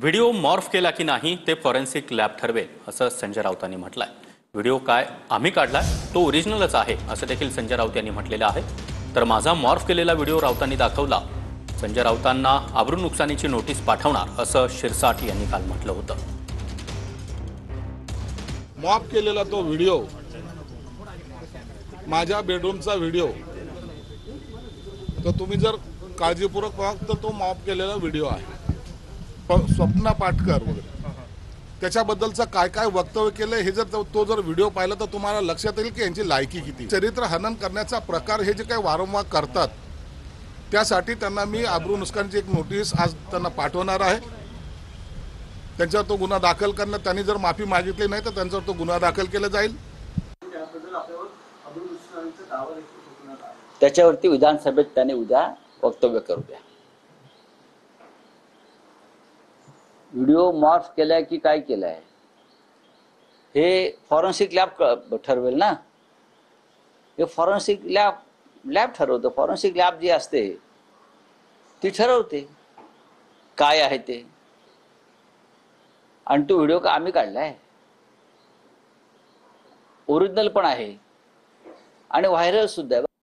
Video morph केला की नाही ते फॉरेन्सिक लॅब ठरवेल असं संजय राऊतांनी म्हटलंय। व्हिडिओ काय आम्ही काढलाय तो ओरिजिनलच आहे असं देखील संजय राऊत यांनी म्हटलेलं आहे। तर माझा मॉर्फ केलेला व्हिडिओ राऊतांनी दाखवला। संजय राऊतांना आबरू नुकसानीची नोटीस पाठवणार असं शिरसाट यांनी काल म्हटलं होतं। मॉर्फ केलेला तो व्हिडिओ माझ्या बेडरूमचा व्हिडिओ तर तुम्ही जर काळजीपूर्वक पाहाल तर तो मॉर्फ केलेला व्हिडिओ आहे। स्वप्ना पाटकर वगैरे त्याच्याबद्दलचं काय काय वक्तव्य केलंय हे जर तो जर व्हिडिओ पाहिला तर तुम्हाला लक्षात येईल की यांची लायकी किती। चरित्र हनन करण्याचा प्रकार हे जे काही वारंवार करतात त्यासाठी त्यांना मी आबरू नुकसानीची एक नोटीस आज त्यांना पाठवणार आहे। त्यांच्यावर तो गुन्हा दाखल करण्यात त्यांनी जर माफी मागितली नाही तर त्यांच्यावर तो गुन्हा दाखल केला जाईल। त्याच्यावरती विधानसभेत त्याने उद्या वक्तव्य करू द्या। व्हिडिओ मॉर्फ केलाय की काय केलाय हे फॉरेन्सिक लॅब ठरवेल ना। हे फॉरेन्सिक लॅब ठरवतं। फॉरेन्सिक लॅब जी असते ती ठरवते काय आहे ते। आणि तो व्हिडिओ का आम्ही काढलाय, ओरिजिनल पण आहे आणि व्हायरल सुद्धा आहे।